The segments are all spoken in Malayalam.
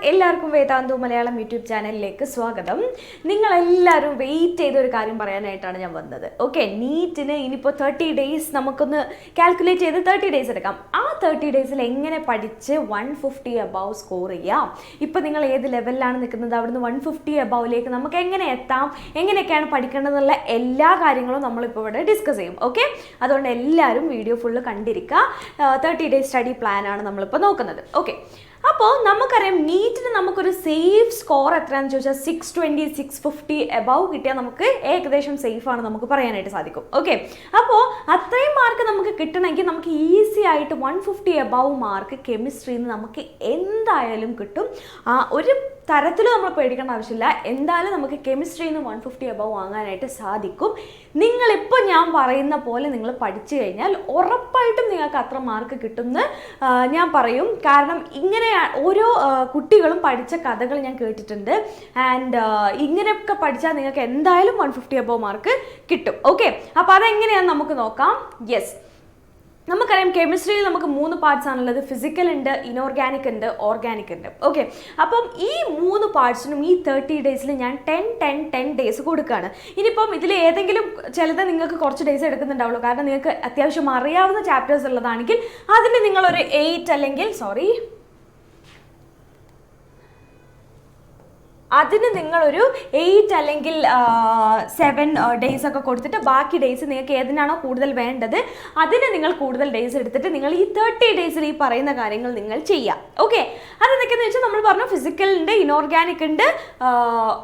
എല്ലാവർക്കും വേദാന്തു മലയാളം യൂട്യൂബ് ചാനലിലേക്ക് സ്വാഗതം. നിങ്ങളെല്ലാവരും വെയിറ്റ് ചെയ്ത ഒരു കാര്യം പറയാനായിട്ടാണ് ഞാൻ വന്നത്. ഓക്കെ, നീറ്റിന് ഇനിയിപ്പോൾ 30 days നമുക്കൊന്ന് കാൽക്കുലേറ്റ് ചെയ്ത് 30 days എടുക്കാം. ആ 30 days എങ്ങനെ പഠിച്ച് 150 above സ്കോർ ചെയ്യാം? ഇപ്പം നിങ്ങൾ ഏത് ലെവലിലാണ് നിൽക്കുന്നത്, അവിടുന്ന് 150 above നമുക്ക് എങ്ങനെ എത്താം, എങ്ങനെയൊക്കെയാണ് പഠിക്കേണ്ടതെന്നുള്ള എല്ലാ കാര്യങ്ങളും നമ്മളിപ്പോൾ ഇവിടെ ഡിസ്കസ് ചെയ്യും. ഓക്കെ, അതുകൊണ്ട് എല്ലാവരും വീഡിയോ ഫുള്ള് കണ്ടിരിക്കുക. 30 days സ്റ്റഡി പ്ലാനാണ് നമ്മളിപ്പോൾ നോക്കുന്നത്. ഓക്കെ, അപ്പോൾ നമുക്കറിയാം നീറ്റിന് നമുക്കൊരു സേഫ് സ്കോർ എത്രയാണെന്ന് ചോദിച്ചാൽ 620 650 എബവ് കിട്ടിയാൽ നമുക്ക് ഏകദേശം സേഫാണ് നമുക്ക് പറയാനായിട്ട് സാധിക്കും. ഓക്കെ, അപ്പോൾ അത്രയും മാർക്ക് നമുക്ക് കിട്ടണമെങ്കിൽ നമുക്ക് ഈസി ആയിട്ട് 150 എബവ് മാർക്ക് കെമിസ്ട്രിയിൽ നിന്ന് നമുക്ക് എന്തായാലും കിട്ടും. ഒരു തരത്തിലും നമ്മൾ പേടിക്കേണ്ട ആവശ്യമില്ല. എന്തായാലും നമുക്ക് കെമിസ്ട്രിയിൽ നിന്ന് 150 എബവ് വാങ്ങാനായിട്ട് സാധിക്കും. നിങ്ങളിപ്പോൾ ഞാൻ പറയുന്ന പോലെ നിങ്ങൾ പഠിച്ചു കഴിഞ്ഞാൽ ഉറപ്പായിട്ടും നിങ്ങൾക്ക് അത്ര മാർക്ക് കിട്ടുമെന്ന് ഞാൻ പറയും. കാരണം ഇങ്ങനെ ഓരോ കുട്ടികളും പഠിച്ച കഥകൾ ഞാൻ കേട്ടിട്ടുണ്ട്. ആൻഡ് ഇങ്ങനെയൊക്കെ പഠിച്ചാൽ നിങ്ങൾക്ക് എന്തായാലും 150 എബവ് മാർക്ക് കിട്ടും. ഓക്കെ, അപ്പോൾ അതെങ്ങനെയാണെന്ന് നമുക്ക് നോക്കാം. യെസ്, നമുക്കറിയാം കെമിസ്ട്രിയിൽ നമുക്ക് 3 പാർട്സ് ആണുള്ളത്. ഫിസിക്കൽ ഉണ്ട്, ഇനോർഗാനിക് ഉണ്ട്, ഓർഗാനിക് ഉണ്ട്. ഓക്കെ, അപ്പം ഈ 3 പാർട്സിനും ഈ 30 days ഞാൻ 10 days കൊടുക്കുകയാണ്. ഇനിയിപ്പം ഇതിൽ ഏതെങ്കിലും ചിലത് നിങ്ങൾക്ക് കുറച്ച് ഡേയ്സ് എടുക്കുന്നുണ്ടാവുള്ളൂ. കാരണം നിങ്ങൾക്ക് അത്യാവശ്യം അറിയാവുന്ന ചാപ്റ്റേഴ്സ് ഉള്ളതാണെങ്കിൽ അതിന് നിങ്ങളൊരു 8 അല്ലെങ്കിൽ അതിന് നിങ്ങളൊരു 8 അല്ലെങ്കിൽ 7 days ഒക്കെ കൊടുത്തിട്ട് ബാക്കി ഡേയ്സ് നിങ്ങൾക്ക് ഏതിനാണോ കൂടുതൽ വേണ്ടത് അതിന് നിങ്ങൾ കൂടുതൽ ഡേയ്സ് എടുത്തിട്ട് നിങ്ങൾ ഈ 30 days ഈ പറയുന്ന കാര്യങ്ങൾ നിങ്ങൾ ചെയ്യാം. ഓക്കെ, അതെന്തൊക്കെയാണെന്ന് വെച്ചാൽ നമ്മൾ പറഞ്ഞു ഫിസിക്കൽ ഉണ്ട്, ഇനോർഗാനിക് ഉണ്ട്,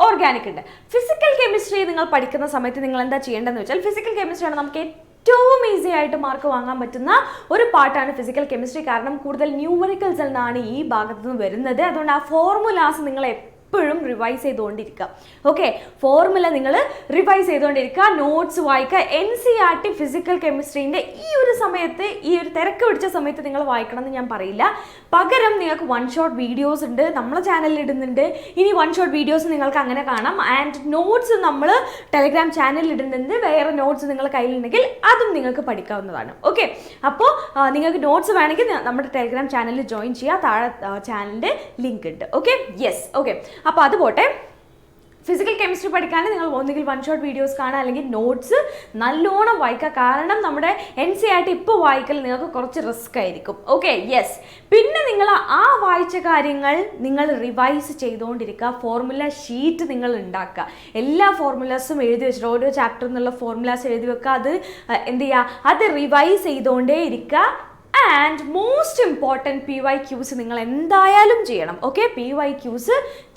ഓർഗാനിക് ഉണ്ട്. ഫിസിക്കൽ കെമിസ്ട്രി നിങ്ങൾ പഠിക്കുന്ന സമയത്ത് നിങ്ങൾ എന്താ ചെയ്യേണ്ടതെന്ന് വെച്ചാൽ ഫിസിക്കൽ കെമിസ്ട്രിയാണ് നമുക്ക് ഏറ്റവും ഈസി ആയിട്ട് മാർക്ക് വാങ്ങാൻ പറ്റുന്ന ഒരു പാർട്ടാണ് ഫിസിക്കൽ കെമിസ്ട്രി. കാരണം കൂടുതൽ ന്യൂമറിക്കൽസ് എന്നാണ് ഈ ഭാഗത്തു നിന്ന് വരുന്നത്. അതുകൊണ്ട് ആ ഫോർമുലാസ് നിങ്ങൾ എപ്പോഴും റിവൈസ് ചെയ്തുകൊണ്ടിരിക്കുക. ഓക്കെ, ഫോർമുല നിങ്ങൾ റിവൈസ് ചെയ്തുകൊണ്ടിരിക്കുക, നോട്ട്സ് വായിക്കുക. NCERT ഫിസിക്കൽ കെമിസ്ട്രീൻ്റെ ഈ ഒരു സമയത്ത്, ഈ ഒരു തിരക്ക് പിടിച്ച സമയത്ത് നിങ്ങൾ വായിക്കണം എന്ന് ഞാൻ പറയില്ല. പകരം നിങ്ങൾക്ക് 1 ഷോട്ട് വീഡിയോസ് ഉണ്ട്, നമ്മളെ ചാനലിൽ ഇടുന്നുണ്ട്. ഇനി 1 ഷോട്ട് വീഡിയോസ് നിങ്ങൾക്ക് അങ്ങനെ കാണാം. ആൻഡ് നോട്ട്സ് നമ്മൾ ടെലഗ്രാം ചാനലിൽ ഇടുന്നുണ്ട്. വേറെ നോട്ട്സ് നിങ്ങളുടെ കയ്യിലുണ്ടെങ്കിൽ അതും നിങ്ങൾക്ക് പഠിക്കാവുന്നതാണ്. ഓക്കെ, അപ്പോൾ നിങ്ങൾക്ക് നോട്ട്സ് വേണമെങ്കിൽ നമ്മുടെ ടെലഗ്രാം ചാനലിൽ ജോയിൻ ചെയ്യുക. താഴെ ചാനലിൻ്റെ ലിങ്ക് ഉണ്ട്. Okay, yes. ഓക്കെ, അപ്പോൾ അത് പോട്ടെ. ഫിസിക്കൽ കെമിസ്ട്രി പഠിക്കാൻ നിങ്ങൾ ഒന്നുകിൽ 1 ഷോട്ട് വീഡിയോസ് കാണുക അല്ലെങ്കിൽ നോട്ട്സ് നല്ലോണം വായിക്കുക. കാരണം നമ്മുടെ NCERT ഇപ്പോൾ വായിക്കൽ നിങ്ങൾക്ക് കുറച്ച് റിസ്ക് ആയിരിക്കും. Okay, yes. പിന്നെ നിങ്ങൾ ആ വായിച്ച കാര്യങ്ങൾ നിങ്ങൾ റിവൈസ് ചെയ്തുകൊണ്ടിരിക്കുക. ഫോർമുല ഷീറ്റ് നിങ്ങൾ ഉണ്ടാക്കുക. എല്ലാ ഫോർമുലാസും എഴുതി വെച്ചിട്ട് ഓരോ ചാപ്റ്ററിൽ നിന്നുള്ള ഫോർമുലാസ് എഴുതി വെക്കുക. അത് എന്ത് ചെയ്യുക, അത് റിവൈസ് ചെയ്തുകൊണ്ടേ ഇരിക്കുക. ആൻഡ് മോസ്റ്റ് ഇമ്പോർട്ടൻറ്റ് PYQs നിങ്ങൾ എന്തായാലും ചെയ്യണം. ഓക്കെ, PYQs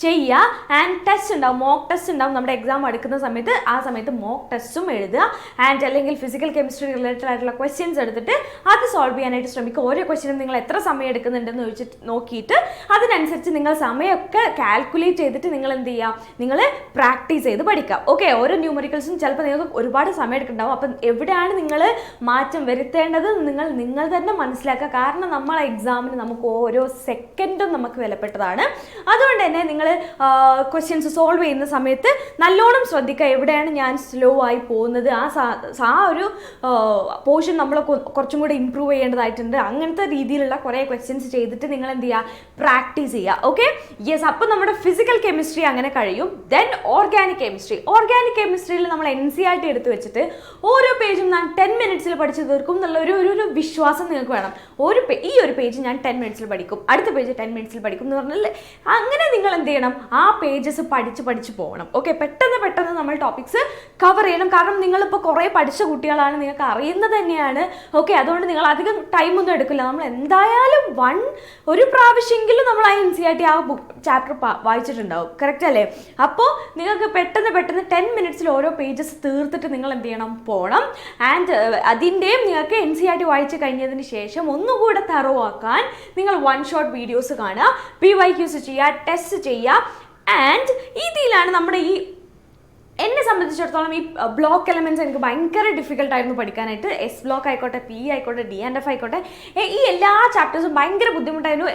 ചെയ്യുക. ആൻഡ് ടെസ്റ്റ് ഉണ്ടാവും, മോക്ക് ടെസ്റ്റ് ഉണ്ടാവും നമ്മുടെ എക്സാം എടുക്കുന്ന സമയത്ത്. ആ സമയത്ത് മോക്ക് ടെസ്റ്റും എഴുതുക. ആൻഡ് അല്ലെങ്കിൽ ഫിസിക്കൽ കെമിസ്ട്രി റിലേറ്റഡ് ആയിട്ടുള്ള ക്വസ്റ്റ്യൻസ് എടുത്തിട്ട് അത് സോൾവ് ചെയ്യാനായിട്ട് ശ്രമിക്കുക. ഓരോ ക്വസ്റ്റ്യനും നിങ്ങൾ എത്ര സമയം എടുക്കുന്നുണ്ടെന്ന് നോക്കിയിട്ട് അതിനനുസരിച്ച് നിങ്ങൾ സമയമൊക്കെ കാൽക്കുലേറ്റ് ചെയ്തിട്ട് നിങ്ങൾ എന്ത് ചെയ്യുക, നിങ്ങൾ പ്രാക്ടീസ് ചെയ്ത് പഠിക്കുക. ഓക്കെ, ഓരോ ന്യൂമറിക്കൽസും ചിലപ്പോൾ നിങ്ങൾക്ക് ഒരുപാട് സമയം എടുക്കുന്നുണ്ടാവും. അപ്പം എവിടെയാണ് നിങ്ങൾ മാറ്റം വരുത്തേണ്ടത് നിങ്ങൾ തന്നെ മനസ്സിലാക്കുക. കാരണം നമ്മളെ എക്സാമിന് നമുക്ക് ഓരോ സെക്കൻഡും നമുക്ക് വിലപ്പെട്ടതാണ്. അതുകൊണ്ട് തന്നെ നിങ്ങൾ ക്വസ്റ്റ്യൻസ് സോൾവ് ചെയ്യുന്ന സമയത്ത് നല്ലോണം ശ്രദ്ധിക്കുക എവിടെയാണ് ഞാൻ സ്ലോ ആയി പോകുന്നത്. ആ ഒരു പോർഷൻ നമ്മൾ കുറച്ചും കൂടി ഇമ്പ്രൂവ് ചെയ്യേണ്ടതായിട്ടുണ്ട്. അങ്ങനത്തെ രീതിയിലുള്ള കുറേ ക്വസ്റ്റ്യൻസ് ചെയ്തിട്ട് നിങ്ങൾ എന്ത് ചെയ്യുക, പ്രാക്ടീസ് ചെയ്യുക. Okay, yes. അപ്പോൾ നമ്മുടെ ഫിസിക്കൽ കെമിസ്ട്രി അങ്ങനെ കഴിയും. ദെൻ ഓർഗാനിക് കെമിസ്ട്രിയിൽ നമ്മൾ NCERT എടുത്ത് വെച്ചിട്ട് ഓരോ പേജും ഞാൻ 10 minutes പഠിച്ചു തീർക്കും എന്നുള്ള ഒരു വിശ്വാസം നിങ്ങൾക്ക് വേണം. ഈ ഒരു പേജ് ഞാൻ 10 minutes പഠിക്കും, അടുത്ത പേജ് 10 minutes പഠിക്കും എന്ന് പറഞ്ഞാൽ അങ്ങനെ നിങ്ങൾ എന്ത് ചെയ്യണം, ആ പേജസ് പഠിച്ച് പോകണം. ഓക്കെ, പെട്ടെന്ന് നമ്മൾ ടോപ്പിക്സ് കവർ ചെയ്യണം. കാരണം നിങ്ങളിപ്പോൾ കുറേ പഠിച്ച കുട്ടികളാണ്, നിങ്ങൾക്ക് അറിയുന്നത് തന്നെയാണ്. ഓക്കെ, അതുകൊണ്ട് നിങ്ങൾ അധികം ടൈമൊന്നും എടുക്കില്ല. നമ്മൾ എന്തായാലും ഒരു പ്രാവശ്യമെങ്കിലും നമ്മൾ ആ NCERT ആ ചാപ്റ്റർ വായിച്ചിട്ടുണ്ടാവും. കറക്റ്റ് അല്ലേ? അപ്പോൾ നിങ്ങൾക്ക് പെട്ടെന്ന് 10 minutes ഓരോ പേജസ് തീർത്തിട്ട് നിങ്ങൾ എന്ത് ചെയ്യണം, പോകണം. ആൻഡ് അതിൻ്റെയും നിങ്ങൾക്ക് NCERT വായിച്ച് കഴിഞ്ഞതിന് ശേഷം ഒന്നുകൂടെ തറവാക്കാൻ നിങ്ങൾ 1 ഷോട്ട് വീഡിയോസ് കാണുക, PYQs ചെയ്യുക, ടെസ്റ്റ് ചെയ്യുക. ആൻഡ് ഇതിലാണ് നമ്മുടെ ഈ എന്നെ സംബന്ധിച്ചിടത്തോളം ഈ ബ്ലോക്ക് എലമെൻറ്റ്സ് എനിക്ക് ഭയങ്കര ഡിഫിക്കൽട്ടായിരുന്നു പഠിക്കാനായിട്ട്. എസ് ബ്ലോക്ക് ആയിക്കോട്ടെ, പി ആയിക്കോട്ടെ, ഡി ആൻഡ് എഫ് ആയിക്കോട്ടെ, ഈ എല്ലാ ചാപ്റ്റേഴ്സും ഭയങ്കര ബുദ്ധിമുട്ടായിരുന്നു.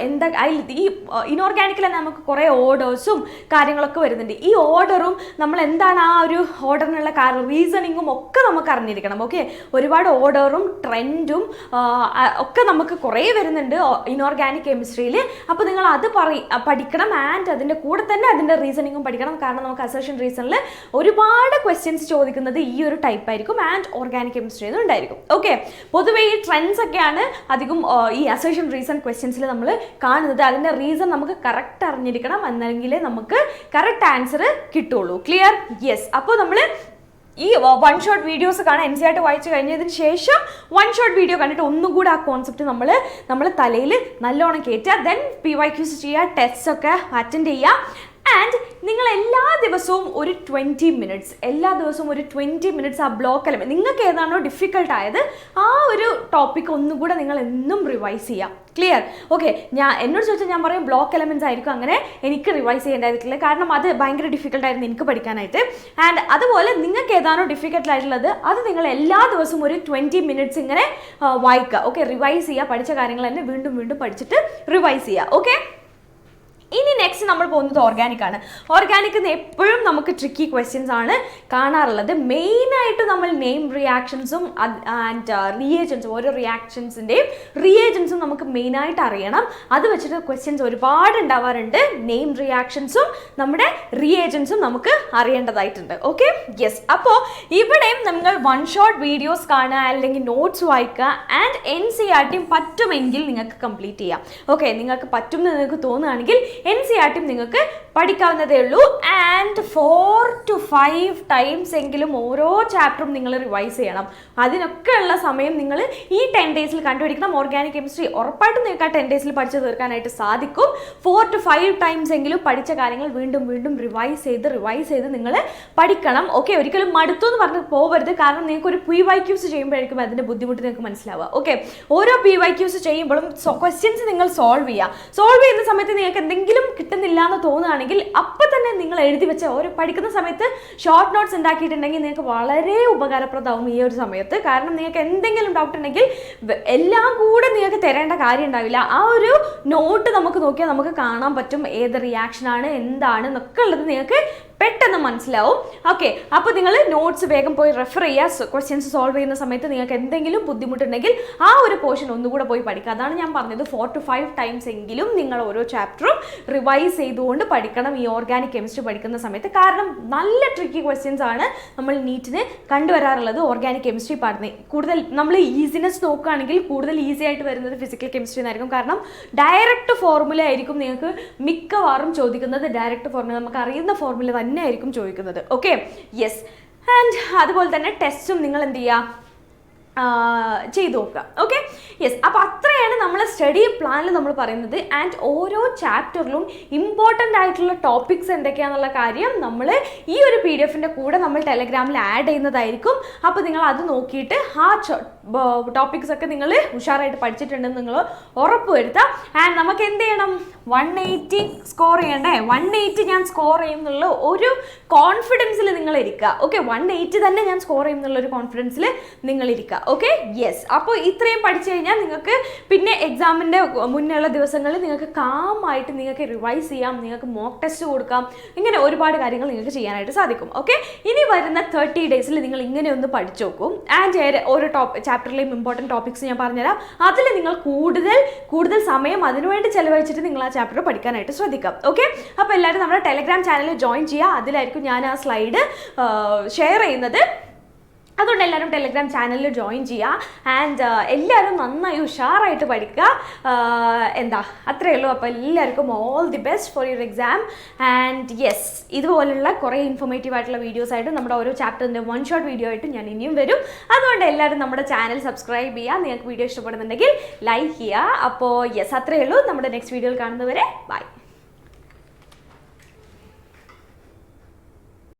അതിൽ ഈ ഇനോർഗാനിക്കിൽ തന്നെ നമുക്ക് കുറേ ഓർഡേഴ്സും കാര്യങ്ങളൊക്കെ വരുന്നുണ്ട്. ഈ ഓർഡറും നമ്മൾ എന്താണ് ആ ഒരു ഓർഡറിനുള്ള റീസണിങ്ങും ഒക്കെ നമുക്ക് അറിഞ്ഞിരിക്കണം. ഓക്കെ, ഒരുപാട് ഓർഡറും ട്രെൻഡും ഒക്കെ നമുക്ക് കുറേ വരുന്നുണ്ട് ഇനോർഗാനിക് കെമിസ്ട്രിയിൽ. അപ്പോൾ നിങ്ങൾ അത് പഠിക്കണം. ആൻഡ് അതിൻ്റെ കൂടെ തന്നെ അതിൻ്റെ റീസണിങ്ങും പഠിക്കണം. കാരണം നമുക്ക് അസർഷൻ റീസണിൽ ഒരുപാട് ക്വസ്റ്റ്യൻസ് ചോദിക്കുന്നത് ഈ ഒരു ടൈപ്പ് ആയിരിക്കും. ആൻഡ് ഓർഗാനിക് കെമിസ്ട്രിയിൽ ഉണ്ടായിരിക്കും. ഓക്കെ, പൊതുവേ ഈ ട്രെൻഡ്സ് ഒക്കെയാണ് അധികം ഈ അസർഷൻ റീസൺ ക്വസ്റ്റ്യൻസിൽ നമ്മൾ കാണുന്നത്. അതിൻ്റെ റീസൺ നമുക്ക് കറക്റ്റ് അറിഞ്ഞിരിക്കണം, എന്നെങ്കിലേ നമുക്ക് കറക്റ്റ് ആൻസർ കിട്ടുള്ളൂ. ക്ലിയർ? യെസ്. അപ്പോൾ നമ്മൾ ഈ വൺ ഷോട്ട് വീഡിയോസ് കാണാൻ NCERT വായിച്ചു കഴിഞ്ഞതിന് ശേഷം വൺ ഷോട്ട് വീഡിയോ കണ്ടിട്ട് ഒന്നും കൂടെ ആ കോൺസെപ്റ്റ് നമ്മൾ തലയിൽ നല്ലോണം കയറ്റുക. ദെൻ PYQs ചെയ്യുക, ടെസ്റ്റ് ഒക്കെ അറ്റൻഡ് ചെയ്യുക. ആൻഡ് നിങ്ങൾ എല്ലാ ദിവസവും ഒരു 20 മിനിറ്റ്സ് ആ ബ്ലോക്ക് എലമെന്റ് നിങ്ങൾക്ക് ഏതാണോ ഡിഫിക്കൽട്ട് ആയത് ആ ഒരു ടോപ്പിക് ഒന്നുകൂടെ നിങ്ങൾ എന്നും റിവൈസ് ചെയ്യാം. ക്ലിയർ? ഓക്കെ, എന്നോട് ചോദിച്ചാൽ ഞാൻ പറയും ബ്ലോക്ക് എലമെന്റ്സ് ആയിരിക്കും അങ്ങനെ എനിക്ക് റിവൈസ് ചെയ്യേണ്ടതായിട്ടില്ല. കാരണം അത് ഭയങ്കര ഡിഫിക്കൽട്ടായിരുന്നു എനിക്ക് പഠിക്കാനായിട്ട്. ആൻഡ് അതുപോലെ നിങ്ങൾക്ക് ഏതാണോ ഡിഫിക്കൽട്ട് ആയിട്ടുള്ളത് അത് നിങ്ങൾ എല്ലാ ദിവസവും ഒരു 20 മിനിറ്റ്സ് ഇങ്ങനെ വായിക്കുക. ഓക്കെ, റിവൈസ് ചെയ്യുക. പഠിച്ച കാര്യങ്ങൾ തന്നെ വീണ്ടും വീണ്ടും പഠിച്ചിട്ട് റിവൈസ് ചെയ്യുക. ഓക്കെ, ഇനി നെക്സ്റ്റ് നമ്മൾ പോകുന്നത് ഓർഗാനിക് ആണ്. ഓർഗാനിക് എപ്പോഴും നമുക്ക് ട്രിക്കി ക്വസ്റ്റ്യൻസ് ആണ് കാണാറുള്ളത്. മെയിനായിട്ട് നമ്മൾ നെയിം റിയാക്ഷൻസും ആൻഡ് റിയേജൻസും, ഓരോ റിയാക്ഷൻസിൻ്റെയും റിയേജൻസും നമുക്ക് മെയിനായിട്ട് അറിയണം. അത് വെച്ചിട്ട് ക്വസ്റ്റ്യൻസ് ഒരുപാട് ഉണ്ടാവാറുണ്ട്. നെയിം റിയാക്ഷൻസും നമ്മുടെ റിയേജൻസും നമുക്ക് അറിയേണ്ടതായിട്ടുണ്ട്. Okay, yes. അപ്പോൾ ഇവിടെയും നിങ്ങൾ വൺ ഷോട്ട് വീഡിയോസ് കാണുക, അല്ലെങ്കിൽ നോട്ട്സ് വായിക്കുക. ആൻഡ് NCERT പറ്റുമെങ്കിൽ നിങ്ങൾക്ക് കംപ്ലീറ്റ് ചെയ്യാം. ഓക്കെ, നിങ്ങൾക്ക് പറ്റും എന്ന് നിങ്ങൾക്ക് തോന്നുകയാണെങ്കിൽ NCERT നിങ്ങൾക്ക് പഠിക്കാവുന്നതേ ഉള്ളൂ. ആൻഡ് 4 to 5 ടൈംസ് എങ്കിലും ഓരോ ചാപ്റ്ററും നിങ്ങൾ റിവൈസ് ചെയ്യണം. അതിനൊക്കെ ഉള്ള സമയം നിങ്ങൾ ഈ 10 ഡേയ്സിൽ കണ്ടുപിടിക്കണം. ഓർഗാനിക് കെമിസ്ട്രി ഉറപ്പായിട്ടും നിങ്ങൾക്ക് ആ 10 ഡേയ്സിൽ പഠിച്ചു തീർക്കാനായിട്ട് സാധിക്കും. 4 to 5 ടൈംസ് എങ്കിലും പഠിച്ച കാര്യങ്ങൾ വീണ്ടും വീണ്ടും റിവൈസ് ചെയ്ത് നിങ്ങൾ പഠിക്കണം. ഓക്കെ, ഒരിക്കലും മടുത്തു എന്ന് പറഞ്ഞ് പോകരുത്. കാരണം നിങ്ങൾക്ക് ഒരു PYQs ചെയ്യുമ്പോഴായിരിക്കും അതിൻ്റെ ബുദ്ധിമുട്ട് നിങ്ങൾക്ക് മനസ്സിലാവുക. ഓക്കെ, ഓരോ PYQs ചെയ്യുമ്പോഴും ക്വസ്റ്റ്യൻസ് നിങ്ങൾ സോൾവ് ചെയ്യുന്ന സമയത്ത് നിങ്ങൾക്ക് എന്തെങ്കിലും കിട്ടുന്നില്ല എന്ന് തോന്നുകയാണെങ്കിൽ അപ്പം തന്നെ നിങ്ങൾ എഴുതി വെച്ച ഓരോ പഠിക്കുന്ന സമയത്ത് ഷോർട്ട് നോട്ട്സ് ഉണ്ടാക്കിയിട്ടുണ്ടെങ്കിൽ നിങ്ങൾക്ക് വളരെ ഉപകാരപ്രദമാവും ഈ ഒരു സമയത്ത്. കാരണം നിങ്ങൾക്ക് എന്തെങ്കിലും ഡൗട്ട് ഉണ്ടെങ്കിൽ എല്ലാം കൂടെ നിങ്ങൾക്ക് തരേണ്ട കാര്യം ഉണ്ടാവില്ല. ആ ഒരു നോട്ട് നമുക്ക് നോക്കിയാൽ നമുക്ക് കാണാൻ പറ്റും ഏത് റിയാക്ഷനാണ് എന്താണ് എന്നൊക്കെ ഉള്ളത് നിങ്ങൾക്ക് പെട്ടെന്ന് മനസ്സിലാവും. ഓക്കെ, അപ്പോൾ നിങ്ങൾ നോട്ട്സ് വേഗം പോയി റെഫർ ചെയ്യുക. ക്വസ്റ്റ്യൻസ് സോൾവ് ചെയ്യുന്ന സമയത്ത് നിങ്ങൾക്ക് എന്തെങ്കിലും ബുദ്ധിമുട്ടുണ്ടെങ്കിൽ ആ ഒരു പോർഷൻ ഒന്നുകൂടെ പോയി പഠിക്കുക. അതാണ് ഞാൻ പറഞ്ഞത്, 4 to 5 ടൈംസ് എങ്കിലും നിങ്ങൾ ഓരോ ചാപ്റ്ററും റിവൈസ് ചെയ്തുകൊണ്ട് പഠിക്കണം ഈ ഓർഗാനിക് കെമിസ്ട്രി പഠിക്കുന്ന സമയത്ത്. കാരണം നല്ല ട്രിക്കി ക്വസ്റ്റ്യൻസ് ആണ് നമ്മൾ നീറ്റിന് കണ്ടുവരാറുള്ളത് ഓർഗാനിക് കെമിസ്ട്രി പഠനം. കൂടുതൽ നമ്മൾ ഈസിനെസ് നോക്കുകയാണെങ്കിൽ കൂടുതൽ ഈസി ആയിട്ട് വരുന്നത് ഫിസിക്കൽ കെമിസ്ട്രി എന്നായിരിക്കും. കാരണം ഡയറക്റ്റ് ഫോർമുല ആയിരിക്കും നിങ്ങൾക്ക് മിക്കവാറും ചോദിക്കുന്നത്. ഡയറക്റ്റ് ഫോർമുല നമുക്ക് അറിയുന്ന ഫോർമുല തന്നെ ആയിരിക്കും ചോദിക്കുന്നത്. Okay, yes. ആൻഡ് അതുപോലെ തന്നെ ടെസ്റ്റും നിങ്ങൾ എന്ത് ചെയ്യുക, ചെയ്തു നോക്കുക. Okay, yes. അപ്പോൾ അത്രയാണ് നമ്മൾ സ്റ്റഡി പ്ലാനിൽ നമ്മൾ പറയുന്നത്. ആൻഡ് ഓരോ ചാപ്റ്ററിലും ഇമ്പോർട്ടൻ്റ് ആയിട്ടുള്ള ടോപ്പിക്സ് എന്തൊക്കെയാണെന്നുള്ള കാര്യം നമ്മൾ ഈ ഒരു PDF-ൻ്റെ കൂടെ നമ്മൾ ടെലഗ്രാമിൽ ആഡ് ചെയ്യുന്നതായിരിക്കും. അപ്പോൾ നിങ്ങൾ അത് നോക്കിയിട്ട് ആ ടോപ്പിക്സ് ഒക്കെ നിങ്ങൾ ഉഷാറായിട്ട് പഠിച്ചിട്ടുണ്ടെന്ന് നിങ്ങൾ ഉറപ്പുവരുത്തുക. ആൻഡ് നമുക്ക് എന്ത് ചെയ്യണം, 180 സ്കോർ ചെയ്യണ്ടേ. 180 ഞാൻ സ്കോർ ചെയ്യും എന്നുള്ള ഒരു കോൺഫിഡൻസിൽ നിങ്ങൾ ഇരിക്കുക. ഓക്കെ, 180 തന്നെ ഞാൻ സ്കോർ ചെയ്യും എന്നുള്ളൊരു കോൺഫിഡൻസിൽ നിങ്ങൾ ഇരിക്കുക. Okay, yes. അപ്പോൾ ഇത്രയും പഠിച്ചു കഴിഞ്ഞാൽ നിങ്ങൾക്ക് പിന്നെ എക്സാമിൻ്റെ മുന്നേയുള്ള ദിവസങ്ങളിൽ നിങ്ങൾക്ക് കാമായിട്ട് നിങ്ങൾക്ക് റിവൈസ് ചെയ്യാം, നിങ്ങൾക്ക് മോക്ക് ടെസ്റ്റ് കൊടുക്കാം. ഇങ്ങനെ ഒരുപാട് കാര്യങ്ങൾ നിങ്ങൾക്ക് ചെയ്യാനായിട്ട് സാധിക്കും. ഓക്കെ, ഇനി വരുന്ന 30 ഡേയ്സിൽ നിങ്ങൾ ഇങ്ങനെ ഒന്ന് പഠിച്ചു നോക്കും. ആൻഡ് ഓരോ ചാപ്റ്ററിലെയും ഇമ്പോർട്ടൻറ്റ് ടോപ്പിക്സ് ഞാൻ പറഞ്ഞുതരാം. അതിൽ നിങ്ങൾ കൂടുതൽ സമയം അതിനുവേണ്ടി ചെലവഴിച്ചിട്ട് നിങ്ങൾ ആ ചാപ്റ്റർ പഠിക്കാനായിട്ട് ശ്രദ്ധിക്കാം. ഓക്കെ, അപ്പോൾ എല്ലാവരും നമ്മുടെ ടെലഗ്രാം ചാനലിൽ ജോയിൻ ചെയ്യുക. അതിലായിരിക്കും ഞാൻ ആ സ്ലൈഡ് ഷെയർ ചെയ്യുന്നത്. അതുകൊണ്ട് എല്ലാവരും ടെലഗ്രാം ചാനലിൽ ജോയിൻ ചെയ്യുക. ആൻഡ് എല്ലാവരും നന്നായി ഉഷാറായിട്ട് പഠിക്കുക. അത്രയേ ഉള്ളൂ. അപ്പോൾ എല്ലാവർക്കും all the best for your exam. And yes, ഇതുപോലുള്ള കുറേ ഇൻഫോർമേറ്റീവ് ആയിട്ടുള്ള വീഡിയോസ് ആയിട്ട് നമ്മുടെ ഓരോ ചാപ്റ്ററിൻ്റെ വൺ ഷോട്ട് വീഡിയോ ആയിട്ട് ഞാൻ ഇനിയും വരും. അതുകൊണ്ട് എല്ലാവരും നമ്മുടെ ചാനൽ സബ്സ്ക്രൈബ് ചെയ്യുക. നിങ്ങൾക്ക് വീഡിയോ ഇഷ്ടപ്പെടുന്നുണ്ടെങ്കിൽ ലൈക്ക് ചെയ്യുക. അപ്പോൾ യെസ്, അത്രയേ ഉള്ളൂ. നമ്മുടെ നെക്സ്റ്റ് വീഡിയോയിൽ കാണുന്നവരെ ബൈ.